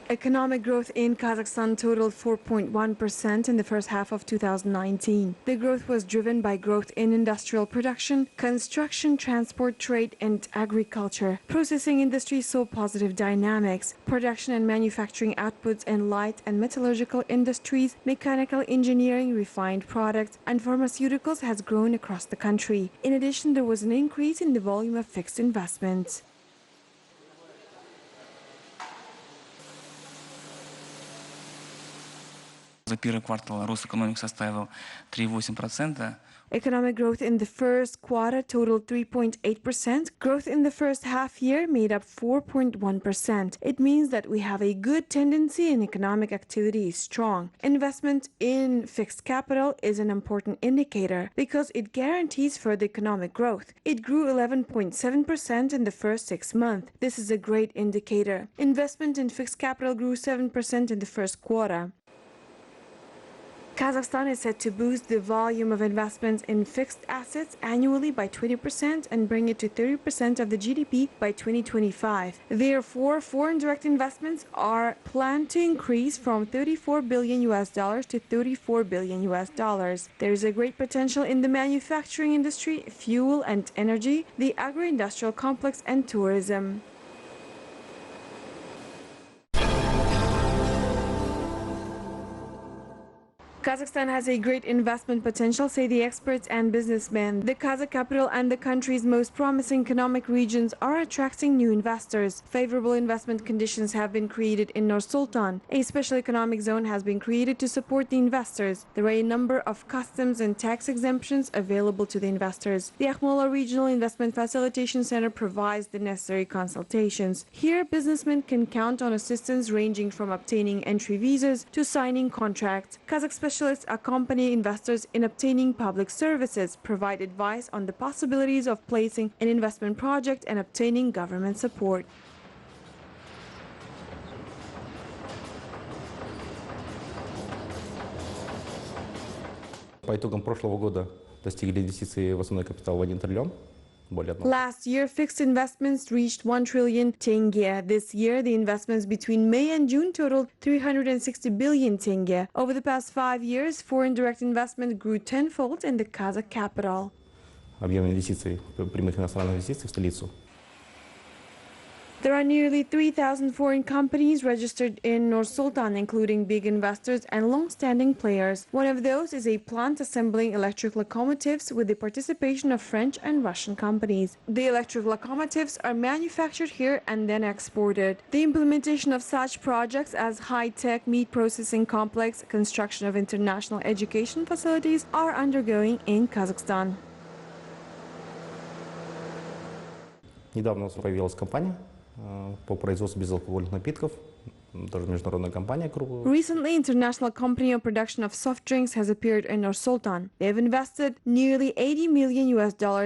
Economic growth in Kazakhstan totaled 4.1% in the first half of 2019. The growth was driven by growth in industrial production, construction, transport, trade, and agriculture. Processing industry saw positive dynamics. Production and manufacturing outputs in light and metallurgical industries, mechanical engineering, refined products, and pharmaceuticals has grown across the country. In addition, there was an increase in the volume of fixed investments. За первый квартал рост экономики составил 3,8%. Economic growth in the first quarter totaled 3.8%. Growth in the first half year made up 4.1%. It means that we have a good tendency and economic activity is strong. Investment in fixed capital is an important indicator because it guarantees further economic growth. It grew 11.7% in the first 6 months. This is a great indicator. Investment in fixed capital grew 7% in the first quarter. Kazakhstan is set to boost the volume of investments in fixed assets annually by 20% and bring it to 30% of the GDP by 2025. Therefore, foreign direct investments are planned to increase from $34 billion to $34 billion. There is a great potential in the manufacturing industry, fuel and energy, the agro-industrial complex and tourism. Kazakhstan has a great investment potential, say the experts and businessmen. The Kazakh capital and the country's most promising economic regions are attracting new investors. Favorable investment conditions have been created in Nur-Sultan. A special economic zone has been created to support the investors. There are a number of customs and tax exemptions available to the investors. The Akhmola Regional Investment Facilitation Center provides the necessary consultations. Here, businessmen can count on assistance ranging from obtaining entry visas to signing contracts. Kazakh specialists accompany investors in obtaining public services, provide advice on the possibilities of placing an investment project and obtaining government support. По итогам прошлого года достигли инвестиции в основной капитал в 1 триллион. Last year, fixed investments reached 1 trillion tenge. This year, the investments between May and June totaled 360 billion tenge. Over the past 5 years, foreign direct investment grew tenfold in the Kazakh capital. Объем инвестиций, прямых иностранных инвестиций в столицу. There are nearly 3,000 foreign companies registered in Nur-Sultan, including big investors and long-standing players. One of those is a plant assembling electric locomotives with the participation of French and Russian companies. The electric locomotives are manufactured here and then exported. The implementation of such projects as high-tech meat processing complex, construction of international education facilities are undergoing in Kazakhstan. Недавно у нас появилась компания по производству безалкогольных напитков, тоже международная компания. Recently, international company of production of soft drinks has appeared in Nur-Sultan. They have invested nearly $80 million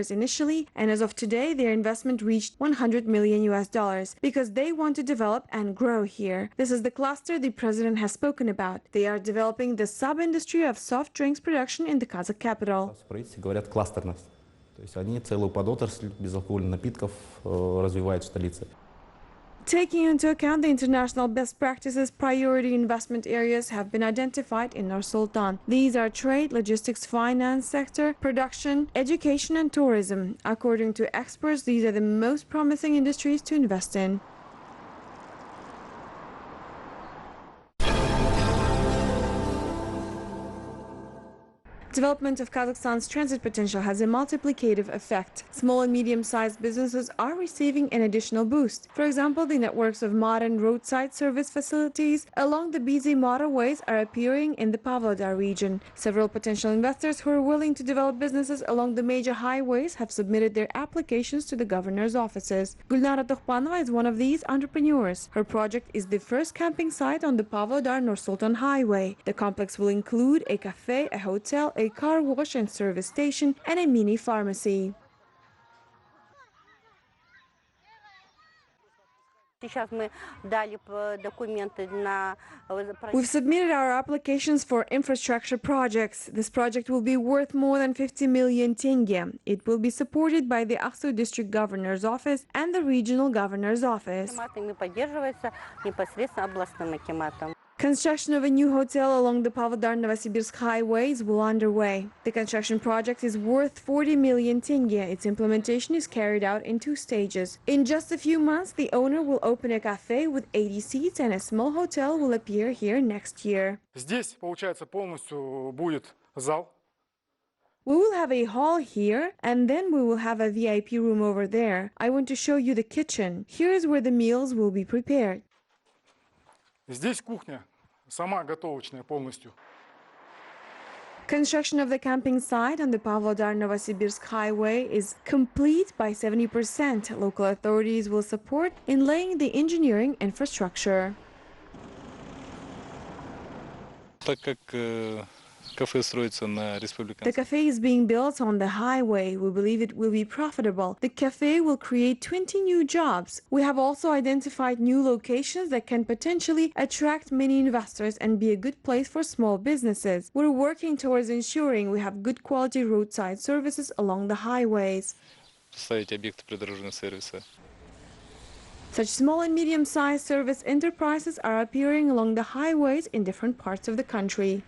initially, and as of today, their investment reached $100 million because they want to develop and grow here. This is the cluster the president has spoken about. They are developing the sub-industry of soft drinks production in the Kazakh capital. Говорят кластерность. То есть они целую подотрасль безалкогольных напитков развивают в столице. Taking into account the international best practices, priority investment areas have been identified in Nur-Sultan. These are trade, logistics, finance sector, production, education and tourism. According to experts, these are the most promising industries to invest in. Development of Kazakhstan's transit potential has a multiplicative effect. Small and medium-sized businesses are receiving an additional boost. For example, the networks of modern roadside service facilities along the busy motorways are appearing in the Pavlodar region. Several potential investors who are willing to develop businesses along the major highways have submitted their applications to the governor's offices. Gulnara Tokhpanova is one of these entrepreneurs. Her project is the first camping site on the Pavlodar-Nur-Sultan highway. The complex will include a cafe, a hotel, a car wash and service station, and a mini pharmacy. We've submitted our applications for infrastructure projects. This project will be worth more than 50 million tenge. It will be supported by the Aksu District Governor's Office and the Regional Governor's Office. Construction of a new hotel along the Pavlodar-Novosibirsk highway is well underway. The construction project is worth 40 million tenge. Its implementation is carried out in 2 stages. In just a few months, the owner will open a cafe with 80 seats and a small hotel will appear here next year. Здесь, получается, полностью будет зал. We will have a hall here, and then we will have a VIP room over there. I want to show you the kitchen. Here is where the meals will be prepared. Здесь кухня, сама готовочная полностью. Construction of the camping site on the Pavlodar-Novosibirsk highway is complete by 70%. Local authorities will support in laying the engineering infrastructure. The cafe is being built on the highway. We believe it will be profitable. The cafe will create 20 new jobs. We have also identified new locations that can potentially attract many investors and be a good place for small businesses. We're working towards ensuring we have good quality roadside services along the highways. Such small and medium-sized service enterprises are appearing along the highways in different parts of the country.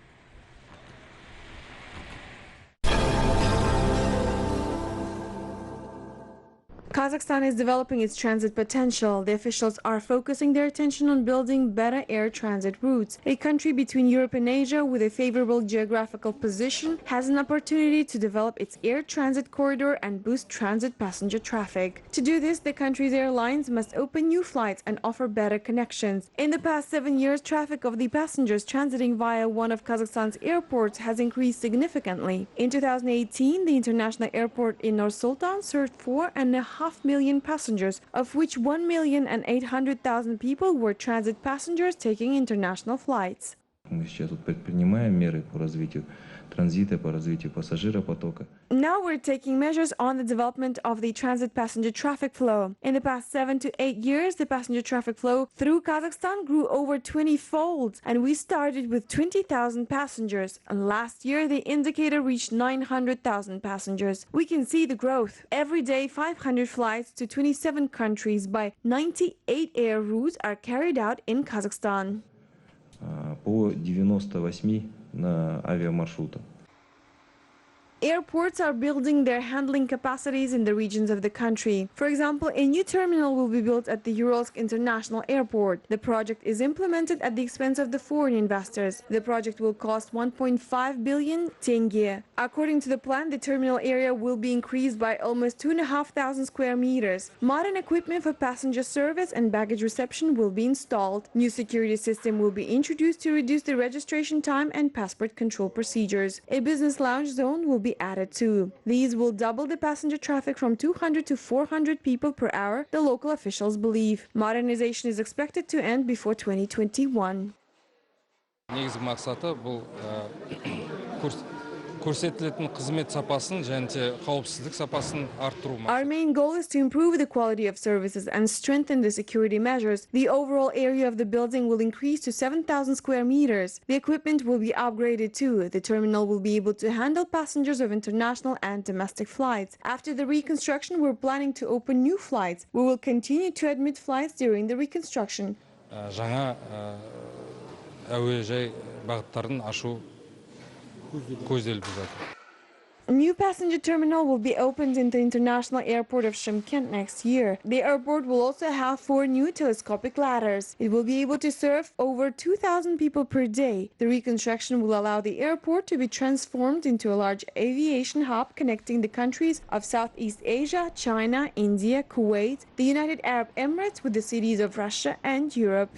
Kazakhstan is developing its transit potential. The officials are focusing their attention on building better air transit routes. A country between Europe and Asia with a favorable geographical position has an opportunity to develop its air transit corridor and boost transit passenger traffic. To do this, the country's airlines must open new flights and offer better connections. In the past 7 years, traffic of the passengers transiting via one of Kazakhstan's airports has increased significantly. In 2018, the international airport in Nur-Sultan served 4.5 million passengers, of which 1,800,000 people were transit passengers taking international flights. Now we're taking measures on the development of the transit passenger traffic flow. In the past 7 to 8 years, the passenger traffic flow through Kazakhstan grew over 20-fold, and we started with 20,000 passengers. And last year, the indicator reached 900,000 passengers. We can see the growth. Every day, 500 flights to 27 countries by 98 air routes are carried out in Kazakhstan. По 98 авиамаршрута. Airports are building their handling capacities in the regions of the country. For example, a new terminal will be built at the Uralsk International Airport. The project is implemented at the expense of the foreign investors. The project will cost 1.5 billion tenge. According to the plan, the terminal area will be increased by almost 2,500 square meters. Modern equipment for passenger service and baggage reception will be installed. New security system will be introduced to reduce the registration time and passport control procedures. A business lounge zone will be added too. These will double the passenger traffic from 200 to 400 people per hour, the local officials believe. Modernization is expected to end before 2021. Our main goal is to improve the quality of services and strengthen the security measures. The overall area of the building will increase to 7,000 square meters. The equipment will be upgraded too. The terminal will be able to handle passengers of international and domestic flights. After the reconstruction, we're planning to open new flights. We will continue to admit flights during the reconstruction. A new passenger terminal will be opened in the international airport of Shymkent next year. The airport will also have 4 new telescopic ladders. It will be able to serve over 2,000 people per day. The reconstruction will allow the airport to be transformed into a large aviation hub connecting the countries of Southeast Asia, China, India, Kuwait, the United Arab Emirates with the cities of Russia and Europe.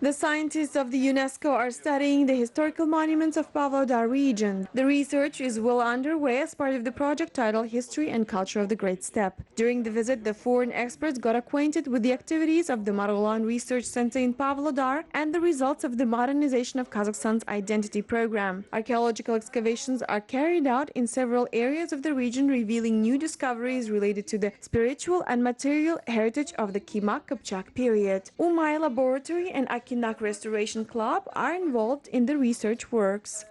The scientists of the UNESCO are studying the historical monuments of Pavlodar region. The research is well underway as part of the project titled History and Culture of the Great Steppe. During the visit, the foreign experts got acquainted with the activities of the Margolin Research Center in Pavlodar and the results of the modernization of Kazakhstan's identity program. Archaeological excavations are carried out in several areas of the region, revealing new discoveries related to the spiritual and material heritage of the Kimak-Kipchak period. Umay Laboratory and Akinak Restoration Club are involved in the research works.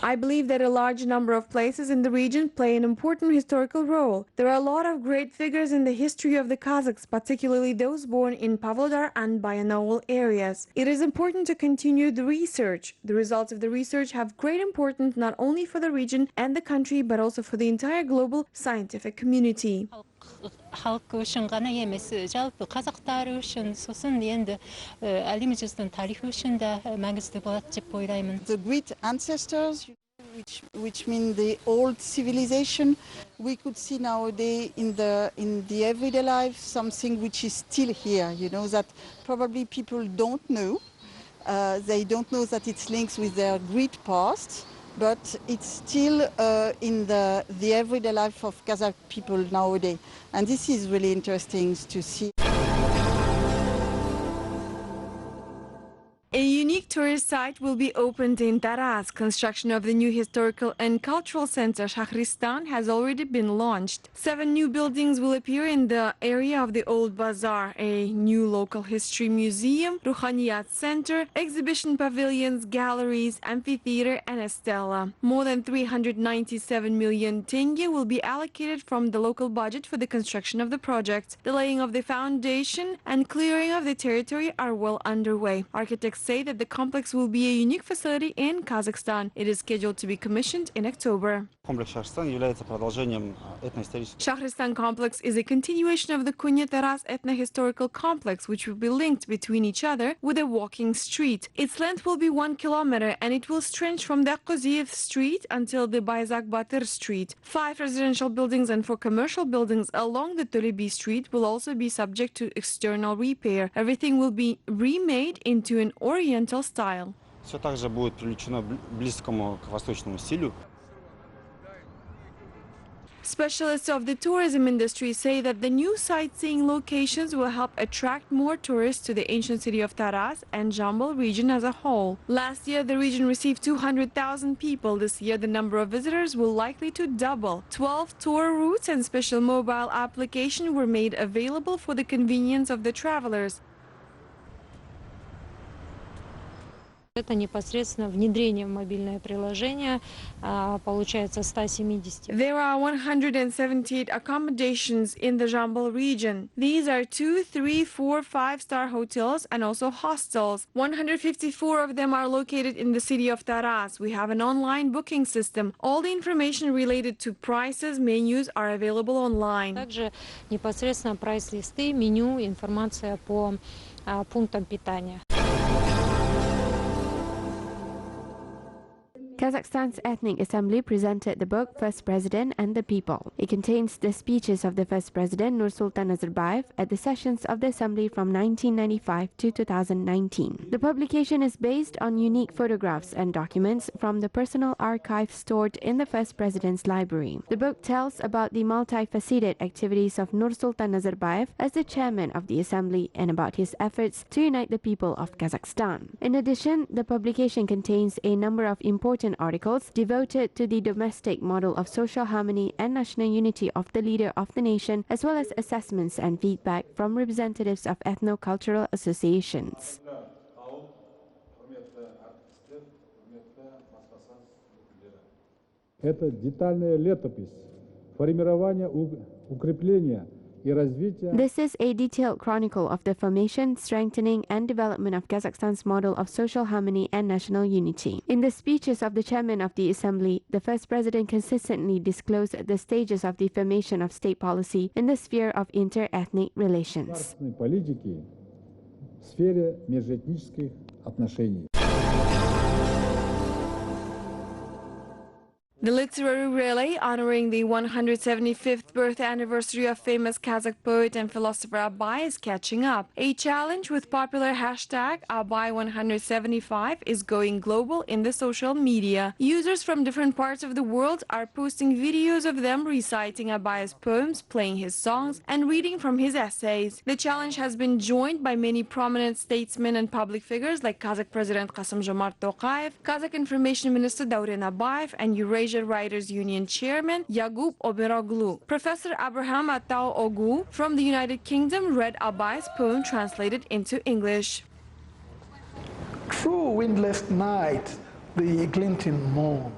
I believe that a large number of places in the region play an important historical role. There are a lot of great figures in the history of the Kazakhs, particularly those born in Pavlodar and Bayanol areas. It is important to continue the research. The results of the research have great importance not only for the region and the country, but also for the entire global scientific community. халқы үшін ғана емес, жалпы қазақтар үшін, сосын енді әлеміміздің тарихы үшін де маңызды болады деп ойлаймын. The great ancestors, which mean the old civilization, we could see nowadays in the everyday life something which is still here, you know, that probably people don't know. They don't know that it's linked with their great past. But it's still in the everyday life of Kazakh people nowadays. And this is really interesting to see. A unique tourist site will be opened in Taraz. Construction of the new historical and cultural center Kyrgyzstan has already been launched. 7 new buildings will appear in the area of the old bazaar, a new local history museum, Ruhaniyat center, exhibition pavilions, galleries, amphitheater and a stela. More than 397 million tenge will be allocated from the local budget for the construction of the project. The laying of the foundation and clearing of the territory are well underway. Architects say that the complex will be a unique facility in Kazakhstan. It is scheduled to be commissioned in October. Shahristan complex is a continuation of the Kunya-Taraz ethno-historical complex, which will be linked between each other with a walking street. Its length will be 1 kilometer and it will stretch from the Koziev Street until the Bayzak Batır Street. 5 residential buildings and 4 commercial buildings along the Tolebi Street will also be subject to external repair. Everything will be remade into an Oriental style. Все также будет привлечено близкому к восточному стилю. Specialists of the tourism industry say that the new sightseeing locations will help attract more tourists to the ancient city of Taraz and Jambal region as a whole. Last year, the region received 200,000 people. This year, the number of visitors will likely to double. 12 tour routes and special mobile applications were made available for the convenience of the travelers. Это непосредственно внедрение в мобильное приложение, получается 170. There are 178 accommodations in the Jambal region. These are 2, 3, 4, 5-star hotels and also hostels. 154 of them are located in the city of Taraz. We have an online booking system. All the information related to prices, menus are available online. Также непосредственно прайс-листы, меню, информация по пунктам питания. Kazakhstan's Ethnic Assembly presented the book First President and the People. It contains the speeches of the first president Nursultan Nazarbayev at the sessions of the assembly from 1995 to 2019. The publication is based on unique photographs and documents from the personal archive stored in the first president's library. The book tells about the multifaceted activities of Nursultan Nazarbayev as the chairman of the assembly and about his efforts to unite the people of Kazakhstan. In addition, the publication contains a number of important articles devoted to the domestic model of social harmony and national unity of the leader of the nation, as well as assessments and feedback from representatives of ethno-cultural associations. Это детальная летопись формирования, укрепления. This is a detailed chronicle of the formation, strengthening and development of Kazakhstan's model of social harmony and national unity. In the speeches of the chairman of the assembly, the first president consistently disclosed the stages of the formation of state policy in the sphere of inter-ethnic relations. в сфере межэтнических отношений. The literary relay honoring the 175th birth anniversary of famous Kazakh poet and philosopher Abay is catching up. A challenge with popular hashtag Abay175 is going global in the social media. Users from different parts of the world are posting videos of them reciting Abay's poems, playing his songs, and reading from his essays. The challenge has been joined by many prominent statesmen and public figures like Kazakh President Kassym-Jomart Tokayev, Kazakh Information Minister Dauren Abayev, and Eurasia Writers Union Chairman Yakup Oberoglu. Professor Abraham Atao Ogu from the United Kingdom read Abay's poem translated into English. Through windless night, the glinting moon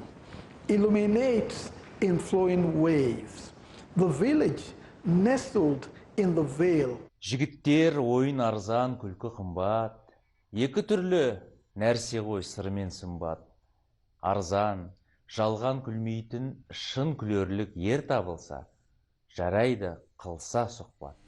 illuminates in flowing waves. The village nestled in the vale. Жігіттер ойын арзан, күлкі қымбат. Екі түрлі нәрсе ғой сырмен сымбат. Арзан, жалған күлмейтін шын күлерлік ер табылса, жарайды қылса сұхбат.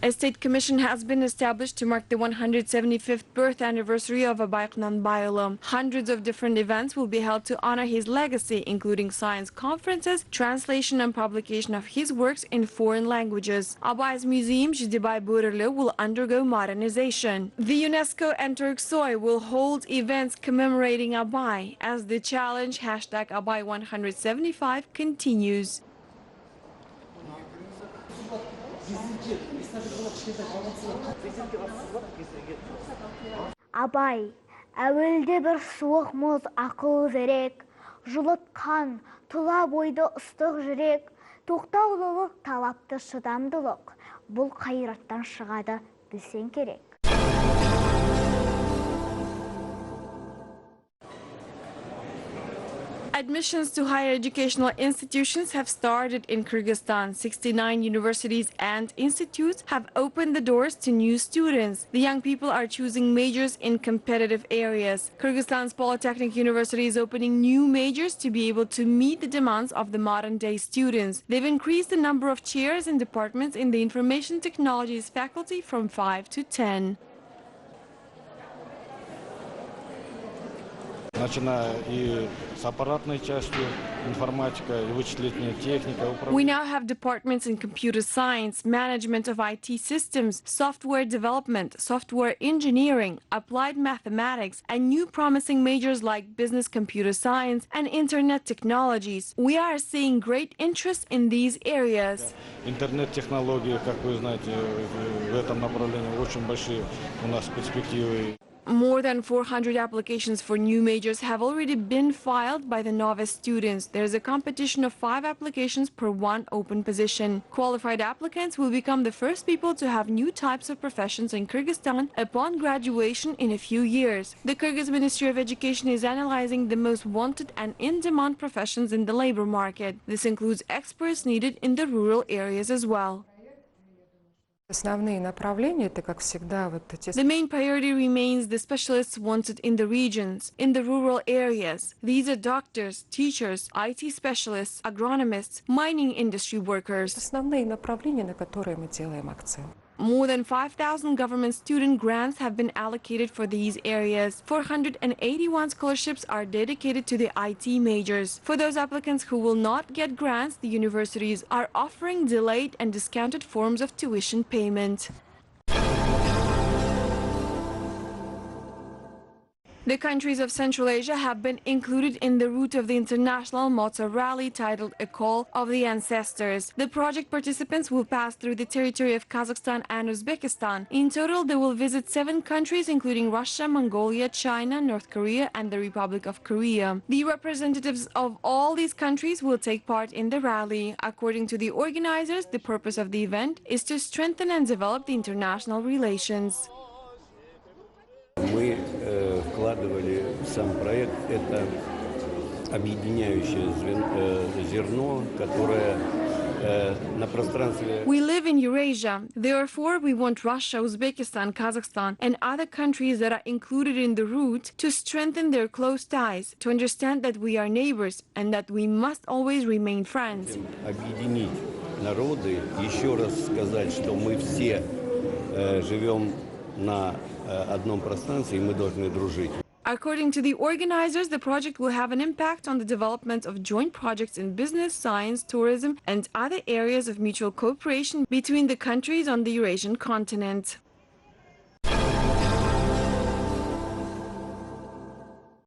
A state commission has been established to mark the 175th birth anniversary of Abay Bayram. Hundreds of different events will be held to honor his legacy, including science conferences, translation and publication of his works in foreign languages. Abay's museum, Jibek, will undergo modernization. The UNESCO and Turksoy will hold events commemorating Abay as the challenge hashtag Abay175 continues. Абай, әуелде бір суық мұз ақыл зерек, жылытқан тұла бойды ыстық жүрек, тоқтаулылық талапты шыдамдылық, бұл қайраттан шығады білсең керек. Admissions to higher educational institutions have started in Kyrgyzstan. 69 universities and institutes have opened the doors to new students. The young people are choosing majors in competitive areas. Kyrgyzstan's Polytechnic University is opening new majors to be able to meet the demands of the modern-day students. They've increased the number of chairs and departments in the Information Technologies faculty from 5 to 10. We now have departments in computer science, management of IT systems, software development, software engineering, applied mathematics, and new promising majors like business computer science and internet technologies. We are seeing great interest in these areas. Интернет-технологии, как вы знаете, в этом направлении очень большие у нас перспективы. More than 400 applications for new majors have already been filed by the novice students. There's a competition of 5 applications per 1 open position. Qualified applicants will become the first people to have new types of professions in Kyrgyzstan upon graduation in a few years. The Kyrgyz Ministry of Education is analyzing the most wanted and in-demand professions in the labor market. This includes experts needed in the rural areas as well. The main priority remains the specialists wanted in the regions, in the rural areas. These are doctors, teachers, IT specialists, agronomists, mining industry workers. More than 5,000 government student grants have been allocated for these areas. 481 scholarships are dedicated to the IT majors. For those applicants who will not get grants, the universities are offering delayed and discounted forms of tuition payment. The countries of Central Asia have been included in the route of the international motor rally titled A Call of the Ancestors. The project participants will pass through the territory of Kazakhstan and Uzbekistan. In total, they will visit 7 countries, including Russia, Mongolia, China, North Korea, and the Republic of Korea. The representatives of all these countries will take part in the rally. According to the organizers, the purpose of the event is to strengthen and develop the international relations. Мы вкладывали в сам проект это объединяющее зерно, которое на пространстве. We live in Eurasia. Therefore, we want Russia, Uzbekistan, Kazakhstan, and other countries that are included in the route to strengthen their close ties, to understand that we are neighbors and that we must always remain friends. Объединить народы, еще раз сказать, что мы все живем на одном пространстве, и мы должны дружить. According to the organizers, the project will have an impact on the development of joint projects in business, science, tourism, and other areas of mutual cooperation between the countries on the Eurasian continent.